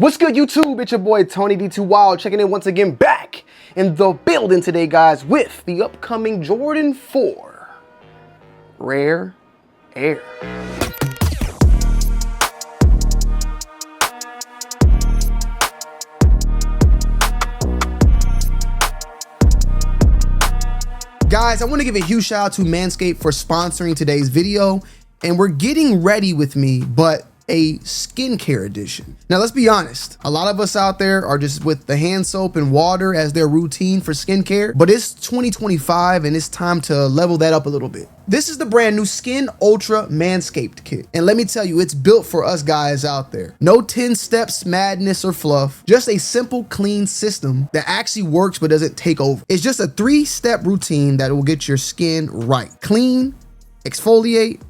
What's good, YouTube? It's your boy Tony D2 Wild checking in once again, back in the building today, guys, with the upcoming Jordan 4 Rare Air. Guys, I want to give a huge shout out to Manscaped for sponsoring today's video, and we're getting ready with me, but a skincare edition. Now, let's be honest. A lot of us out there are just with the hand soap and water as their routine for skincare, but it's 2025 and it's time to level that up a little bit. This is the brand new Skin Ultra Manscaped kit. And let me tell you, it's built for us guys out there. No 10 steps, madness, or fluff. Just a simple, clean system that actually works but doesn't take over. It's just a 3-step routine that will get your skin right. Clean, exfoliate,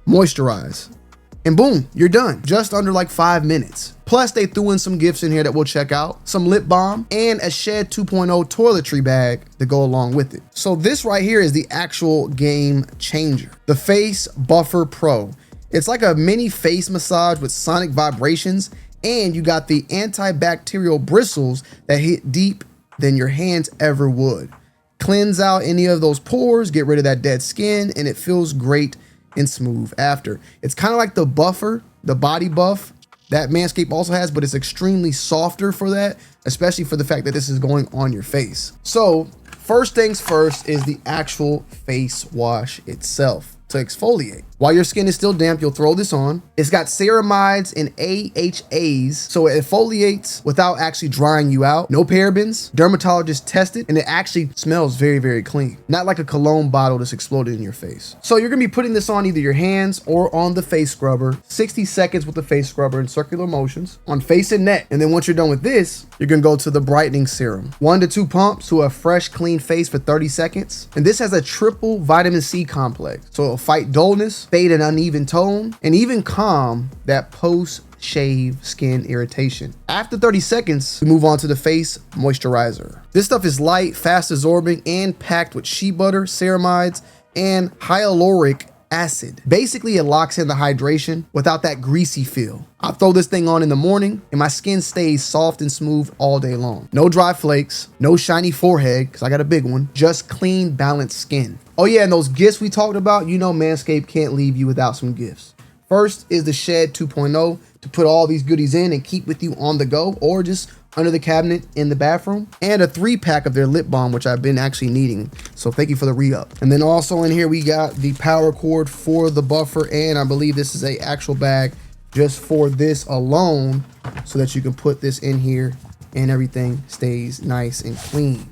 moisturize. And boom, you're done. Just under like 5 minutes. Plus, they threw in some gifts in here that we'll check out, some lip balm, and a Shed 2.0 toiletry bag to go along with it. So this right here is the actual game changer. The Face Buffer Pro. It's like a mini face massage with sonic vibrations, and you got the antibacterial bristles that hit deep than your hands ever would. Cleanse out any of those pores, get rid of that dead skin, and it feels great and smooth after. It's kind of like the buffer, the body buff that Manscaped also has, but it's extremely softer for that, especially for the fact that this is going on your face. So first things first is the actual face wash itself to exfoliate. While your skin is still damp, you'll throw this on. It's got ceramides and AHAs, so it exfoliates without actually drying you out. No parabens, dermatologist tested, and it actually smells very, very clean. Not like a cologne bottle that's exploded in your face. So you're gonna be putting this on either your hands or on the face scrubber, 60 seconds with the face scrubber in circular motions on face and neck. And then once you're done with this, you're gonna go to the brightening serum. 1 to 2 pumps to a fresh, clean face for 30 seconds. And this has a triple vitamin C complex, so it'll fight dullness, fade an uneven tone, and even calm that post-shave skin irritation. After 30 seconds, we move on to the face moisturizer. This stuff is light, fast absorbing, and packed with shea butter, ceramides, and hyaluronic acid. Basically, it locks in the hydration without that greasy feel. I throw this thing on in the morning and my skin stays soft and smooth all day long. No dry flakes, no shiny forehead, because I got a big one, just clean, balanced skin. Oh yeah, and those gifts we talked about, you know Manscaped can't leave you without some gifts. First is the Shed 2.0 to put all these goodies in and keep with you on the go, or just under the cabinet in the bathroom, and a 3-pack of their lip balm, which I've been actually needing. So thank you for the re-up. And then also in here, we got the power cord for the buffer, and I believe this is a actual bag just for this alone, so that you can put this in here and everything stays nice and clean.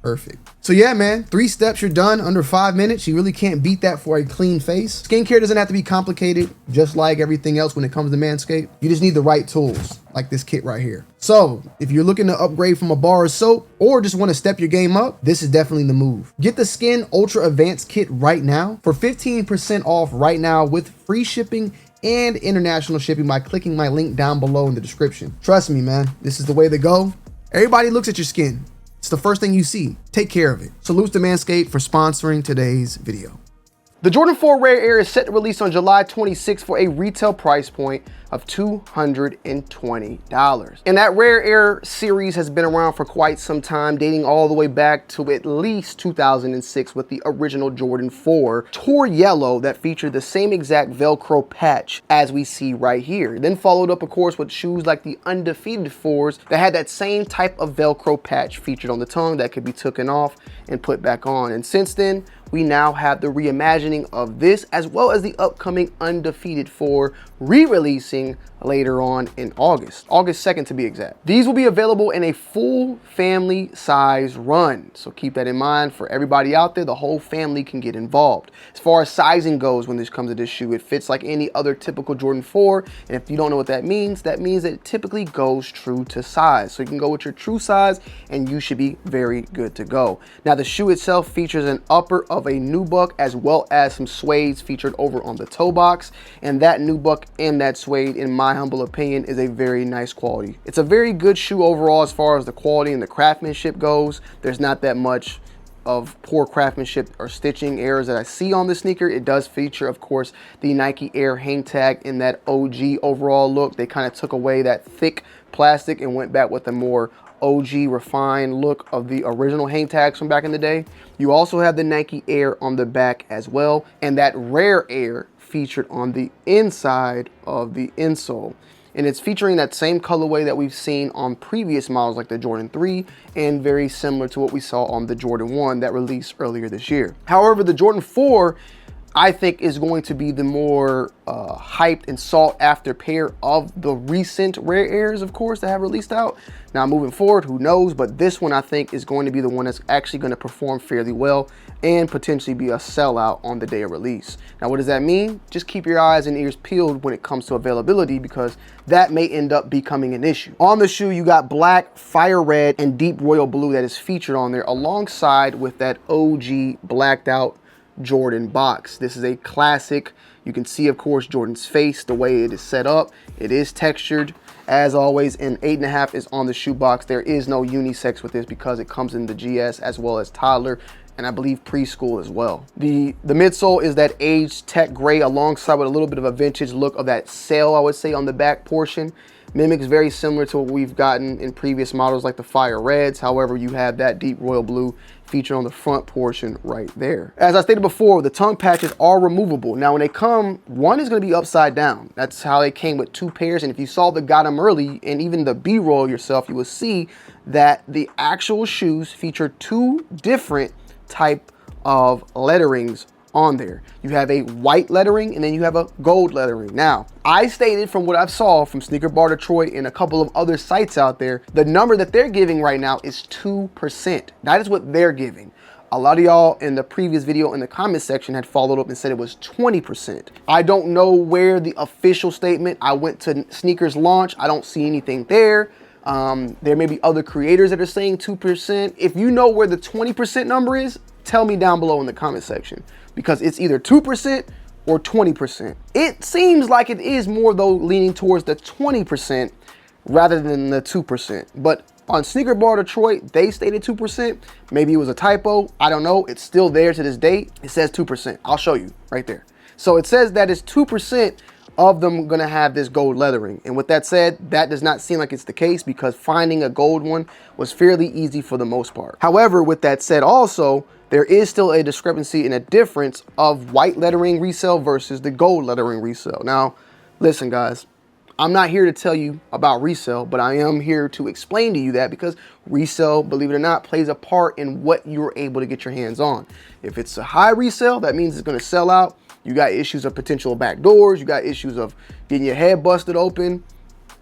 Perfect. So yeah, man, 3 steps, you're done under 5 minutes. You really can't beat that for a clean face. Skincare doesn't have to be complicated, just like everything else when it comes to Manscaped. You just need the right tools, like this kit right here. So if you're looking to upgrade from a bar of soap or just want to step your game up, this is definitely the move. Get the Skin Ultra Advanced kit right now for 15% off right now with free shipping and international shipping by clicking my link down below in the description. Trust me, man, this is the way to go. Everybody looks at your skin. It's the first thing you see. Take care of it. Salutes to Manscaped for sponsoring today's video. The Jordan 4 Rare Air is set to release on July 26th for a retail price point of $220. And that Rare Air series has been around for quite some time, dating all the way back to at least 2006 with the original Jordan 4 Tour Yellow that featured the same exact Velcro patch as we see right here. Then followed up, of course, with shoes like the Undefeated 4s that had that same type of Velcro patch featured on the tongue that could be taken off and put back on. And since then, we now have the reimagining of this, as well as the upcoming Undefeated 4 re-releasing later on in August 2nd to be exact. These will be available in a full family size run, so keep that in mind for everybody out there. The whole family can get involved. As far as sizing goes, when this comes to this shoe, it fits like any other typical Jordan 4, and if you don't know what that means that it typically goes true to size. So you can go with your true size and you should be very good to go. Now the shoe itself features an upper of a nubuck as well as some suede featured over on the toe box, and that nubuck and that suede, in my humble opinion, is a very nice quality. It's a very good shoe overall as far as the quality and the craftsmanship goes. There's not that much of poor craftsmanship or stitching errors that I see on the sneaker. It does feature, of course, the Nike Air hang tag in that OG overall look. They kind of took away that thick plastic and went back with a more OG refined look of the original hang tags from back in the day. You also have the Nike Air on the back as well, and that Rare Air featured on the inside of the insole. And it's featuring that same colorway that we've seen on previous models like the Jordan 3 and very similar to what we saw on the Jordan 1 that released earlier this year. However, the Jordan 4 I think is going to be the more hyped and sought after pair of the recent Rare Airs, of course, that have released out. Now moving forward, who knows, but this one I think is going to be the one that's actually going to perform fairly well and potentially be a sellout on the day of release. Now what does that mean? Just keep your eyes and ears peeled when it comes to availability, because that may end up becoming an issue. On the shoe, you got black, fire red, and deep royal blue that is featured on there alongside with that OG blacked out Jordan box. This is a classic. You can see, of course, Jordan's face, the way it is set up. It is textured as always, and 8.5 is on the shoe box. There is no unisex with this because it comes in the GS as well as toddler, and I believe preschool as well. The midsole is that aged tech gray alongside with a little bit of a vintage look of that sail, I would say, on the back portion. Mimics very similar to what we've gotten in previous models like the fire reds. However, you have that deep royal blue featured on the front portion right there. As I stated before, the tongue patches are removable. Now when they come, one is going to be upside down. That's how they came with 2 pairs. And if you saw the Got 'em Early and even the B-roll yourself, you will see that the actual shoes feature 2 different type of letterings on there. You have a white lettering and then you have a gold lettering. Now, I stated from what I've saw from Sneaker Bar Detroit and a couple of other sites out there, the number that they're giving right now is 2%. That is what they're giving. A lot of y'all in the previous video in the comment section had followed up and said it was 20%. I don't know where the official statement. I went to Sneakers Launch. I don't see anything there. There may be other creators that are saying 2%. If you know where the 20% number is, tell me down below in the comment section, because it's either 2% or 20%. It seems like it is more though leaning towards the 20% rather than the 2%. But on Sneaker Bar Detroit, they stated 2%. Maybe it was a typo. I don't know. It's still there to this date. It says 2%. I'll show you right there. So it says that it's 2% of them gonna have this gold lettering. And with that said, that does not seem like it's the case, because finding a gold one was fairly easy for the most part. However, with that said also, there is still a discrepancy and a difference of white lettering resale versus the gold lettering resale. Now, listen guys, I'm not here to tell you about resale, but I am here to explain to you that, because resale, believe it or not, plays a part in what you're able to get your hands on. If it's a high resale, that means it's gonna sell out. You got issues of potential back doors, you got issues of getting your head busted open,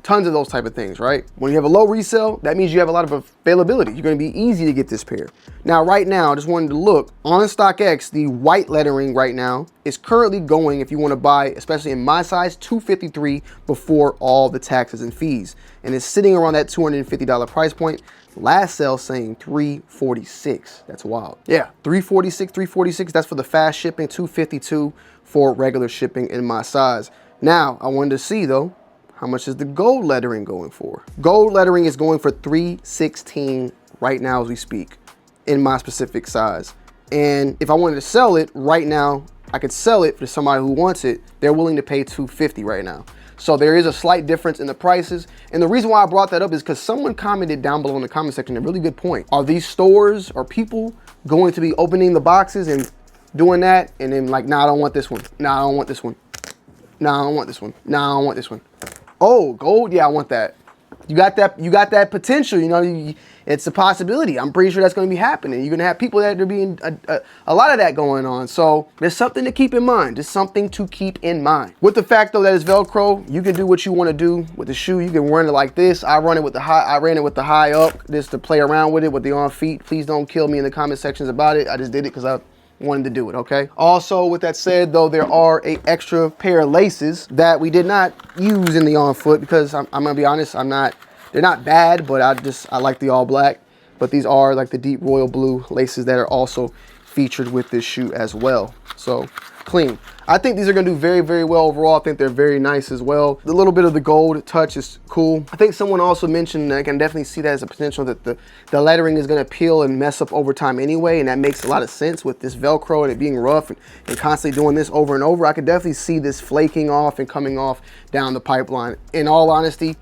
tons of those type of things, right? When you have a low resale, that means you have a lot of availability. You're gonna be easy to get this pair. Now, right now, I just wanted to look on StockX, the white lettering right now is currently going, if you wanna buy, especially in my size, $253 before all the taxes and fees. And it's sitting around that $250 price point. Last sale saying $346. That's wild. Yeah, $346, that's for the fast shipping, $252 for regular shipping in my size. Now, I wanted to see though, how much is the gold lettering going for? Gold lettering is going for $316 right now as we speak in my specific size. And if I wanted to sell it right now, I could sell it for somebody who wants it. They're willing to pay $250 right now. So there is a slight difference in the prices. And the reason why I brought that up is because someone commented down below in the comment section a really good point. Are these stores or people going to be opening the boxes and doing that and then like, nah, I don't want this one. Nah, I don't want this one. Nah, I don't want this one. Nah, I don't want this one. Oh, gold? Yeah, I want that. You got that potential, you know, it's a possibility. I'm pretty sure that's going to be happening. You're going to have people that are being a lot of that going on. So there's something to keep in mind. Just something to keep in mind. With the fact though that it's Velcro, you can do what you want to do with the shoe. You can run it like this. I ran it with the high up just to play around with it with the on feet. Please don't kill me in the comment sections about it. I just did it because I wanted to do it, okay? Also, with that said though, there are an extra pair of laces that we did not use in the on foot because I'm gonna be honest, they're not bad, but I like the all black. But these are like the deep royal blue laces that are also featured with this shoe as well. So clean. I think these are gonna do very, very well overall. I think they're very nice as well. The little bit of the gold touch is cool. I think someone also mentioned, and I can definitely see that as a potential, that the lettering is gonna peel and mess up over time anyway, and that makes a lot of sense with this Velcro and it being rough and constantly doing this over and over. I could definitely see this flaking off and coming off down the pipeline. In all honesty,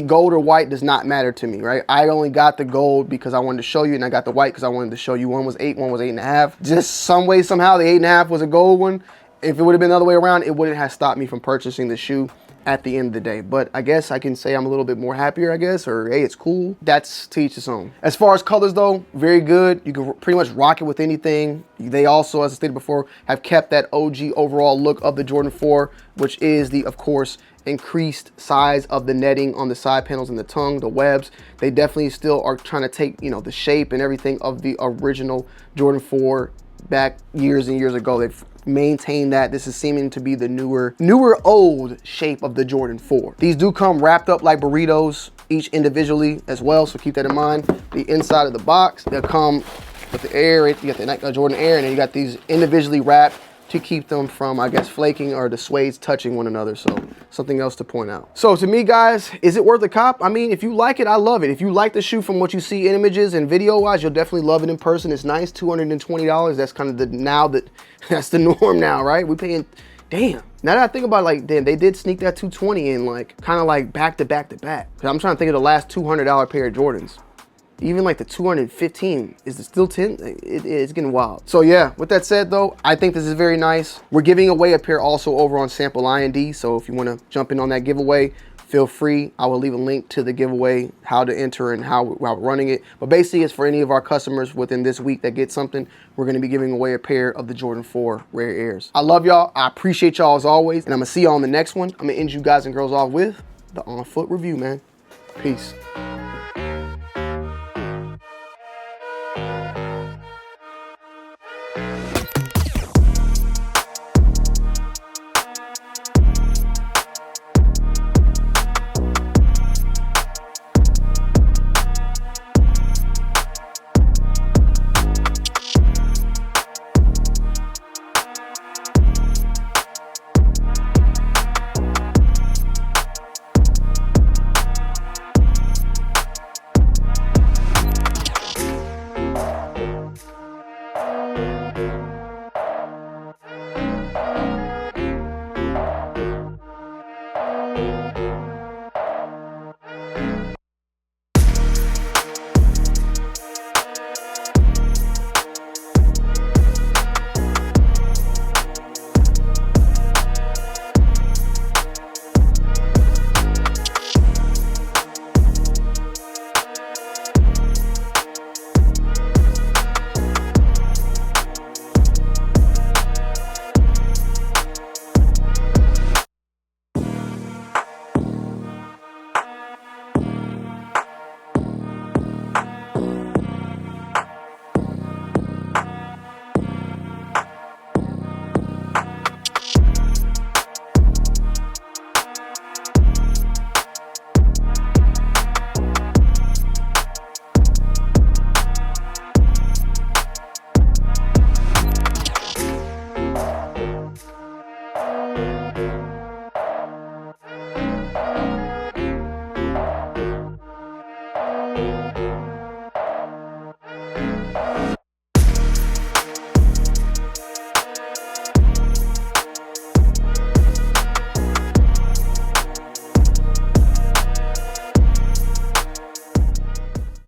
gold or white does not matter to me, right? I only got the gold because I wanted to show you, and I got the white because I wanted to show you. One was 8, one was 8.5. Just some way, somehow, the 8.5 was a gold one. If it would have been the other way around, it wouldn't have stopped me from purchasing the shoe at the end of the day. But I guess I can say I'm a little bit more happier, I guess, or hey, it's cool. That's to each his own. As far as colors though, very good. You can pretty much rock it with anything. They also, as I stated before, have kept that OG overall look of the Jordan 4, which is the, of course, increased size of the netting on the side panels and the tongue, the webs. They definitely still are trying to take, you know, the shape and everything of the original Jordan 4 back years and years ago. They've maintained that. This is seeming to be the newer old shape of the Jordan 4. These do come wrapped up like burritos, each individually as well, so keep that in mind. The inside of the box, they'll come with the air, you got the Jordan Air, and then you got these individually wrapped to keep them from, I guess, flaking or the suedes touching one another. So something else to point out. So to me, guys, is it worth a cop? I mean, if you like it, I love it. If you like the shoe from what you see in images and video wise, you'll definitely love it in person. It's nice, $220. That's kind of that's the norm now, right? We're paying, damn. Now that I think about it, like, damn, they did sneak that 220 in, like, kind of like back to back to back. Cause I'm trying to think of the last $200 pair of Jordans. Even like the 215, is it still 10? It's getting wild. So yeah, with that said though, I think this is very nice. We're giving away a pair also over on Sample IND. So if you want to jump in on that giveaway, feel free. I will leave a link to the giveaway, how to enter and how we're running it. But basically it's for any of our customers within this week that get something. We're going to be giving away a pair of the Jordan 4 Rare Airs. I love y'all. I appreciate y'all as always. And I'm going to see y'all on the next one. I'm going to end you guys and girls off with the On Foot review, man. Peace.